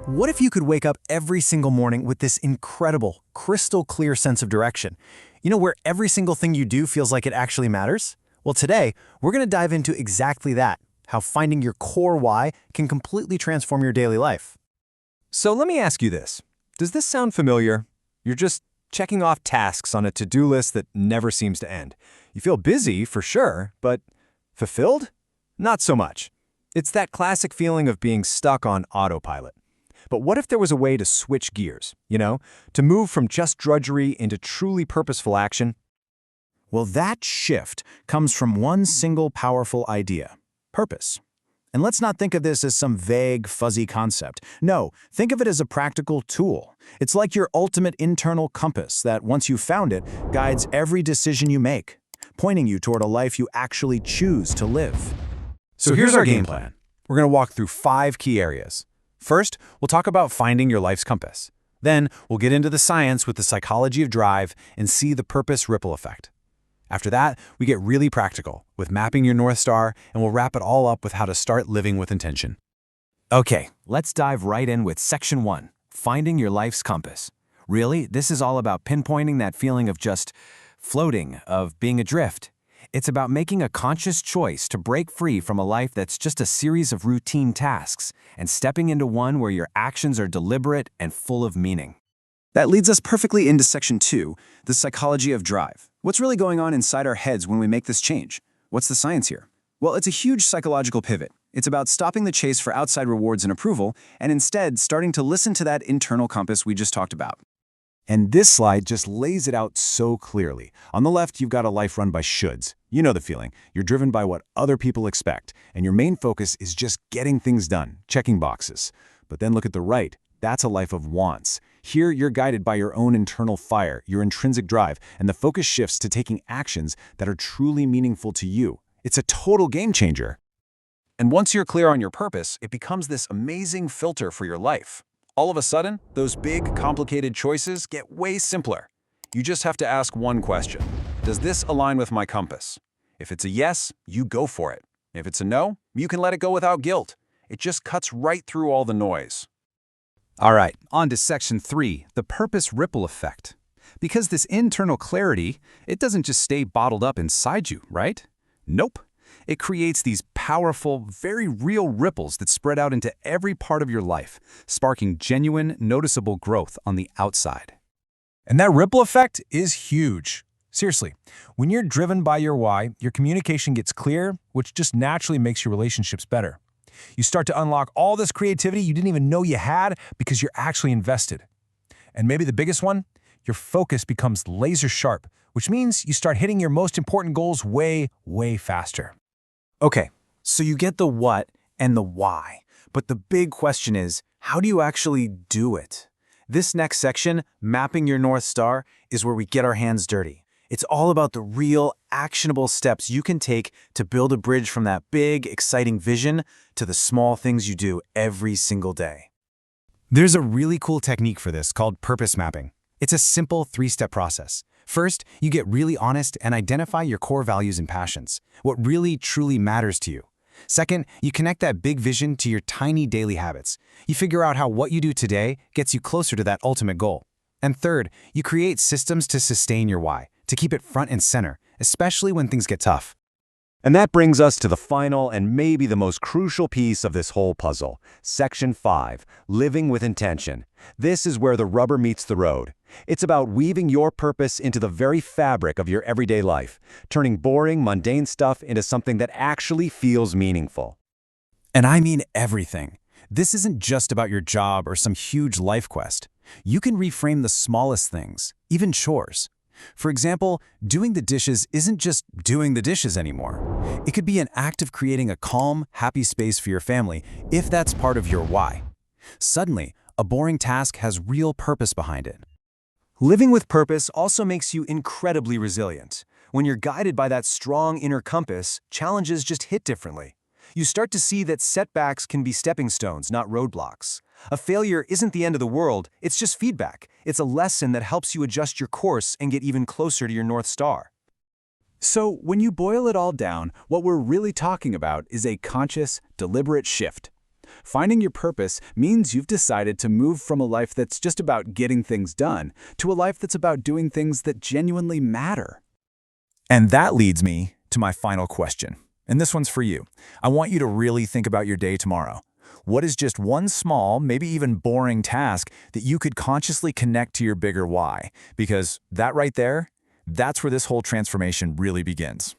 What if you could wake up every single morning with this incredible, crystal clear sense of direction? Where every single thing you do feels like it actually matters? Well, today, we're going to dive into exactly that, how finding your core why can completely transform your daily life. So let me ask you this. Does this sound familiar? You're just checking off tasks on a to-do list that never seems to end. You feel busy, for sure, but fulfilled? Not so much. It's that classic feeling of being stuck on autopilot. But what if there was a way to switch gears, to move from just drudgery into truly purposeful action? Well, that shift comes from one single powerful idea: purpose. And let's not think of this as some vague, fuzzy concept. No, think of it as a practical tool. It's like your ultimate internal compass that, once you've found it, guides every decision you make, pointing you toward a life you actually choose to live. So here's our game plan. We're going to walk through 5 key areas. First, we'll talk about finding your life's compass. Then, we'll get into the science with the psychology of drive and see the purpose ripple effect. After that, we get really practical with mapping your North Star, and we'll wrap it all up with how to start living with intention. Okay, let's dive right in with Section 1, Finding Your Life's Compass. Really, this is all about pinpointing that feeling of just floating, of being adrift. It's about making a conscious choice to break free from a life that's just a series of routine tasks and stepping into one where your actions are deliberate and full of meaning. That leads us perfectly into Section 2, the psychology of drive. What's really going on inside our heads when we make this change? What's the science here? Well, it's a huge psychological pivot. It's about stopping the chase for outside rewards and approval, and instead starting to listen to that internal compass we just talked about. And this slide just lays it out so clearly. On the left, you've got a life run by shoulds. You know the feeling. You're driven by what other people expect, and your main focus is just getting things done, checking boxes. But then look at the right. That's a life of wants. Here, you're guided by your own internal fire, your intrinsic drive, and the focus shifts to taking actions that are truly meaningful to you. It's a total game changer. And once you're clear on your purpose, it becomes this amazing filter for your life. All of a sudden, those big, complicated choices get way simpler. You just have to ask one question. Does this align with my compass? If it's a yes, you go for it. If it's a no, you can let it go without guilt. It just cuts right through all the noise. All right, on to Section 3, the purpose ripple effect. Because this internal clarity, it doesn't just stay bottled up inside you, right? Nope. It creates these powerful, very real ripples that spread out into every part of your life, sparking genuine, noticeable growth on the outside. And that ripple effect is huge. Seriously, when you're driven by your why, your communication gets clear, which just naturally makes your relationships better. You start to unlock all this creativity you didn't even know you had because you're actually invested. And maybe the biggest one, your focus becomes laser sharp, which means you start hitting your most important goals way, way faster. Okay, so you get the what and the why, but the big question is, how do you actually do it? This next section, Mapping Your North Star, is where we get our hands dirty. It's all about the real, actionable steps you can take to build a bridge from that big, exciting vision to the small things you do every single day. There's a really cool technique for this called purpose mapping. It's a simple 3-step process. First, you get really honest and identify your core values and passions, what really, truly matters to you. Second, you connect that big vision to your tiny daily habits. You figure out how what you do today gets you closer to that ultimate goal. And third, you create systems to sustain your why, to keep it front and center, especially when things get tough. And that brings us to the final and maybe the most crucial piece of this whole puzzle, Section 5, Living with Intention. This is where the rubber meets the road. It's about weaving your purpose into the very fabric of your everyday life, turning boring, mundane stuff into something that actually feels meaningful. And I mean everything. This isn't just about your job or some huge life quest. You can reframe the smallest things, even chores. For example, doing the dishes isn't just doing the dishes anymore. It could be an act of creating a calm, happy space for your family if that's part of your why. Suddenly, a boring task has real purpose behind it. Living with purpose also makes you incredibly resilient. When you're guided by that strong inner compass, challenges just hit differently. You start to see that setbacks can be stepping stones, not roadblocks. A failure isn't the end of the world, it's just feedback. It's a lesson that helps you adjust your course and get even closer to your North Star. So, when you boil it all down, what we're really talking about is a conscious, deliberate shift. Finding your purpose means you've decided to move from a life that's just about getting things done to a life that's about doing things that genuinely matter. And that leads me to my final question. And this one's for you. I want you to really think about your day tomorrow. What is just one small, maybe even boring task that you could consciously connect to your bigger why? Because that right there, that's where this whole transformation really begins.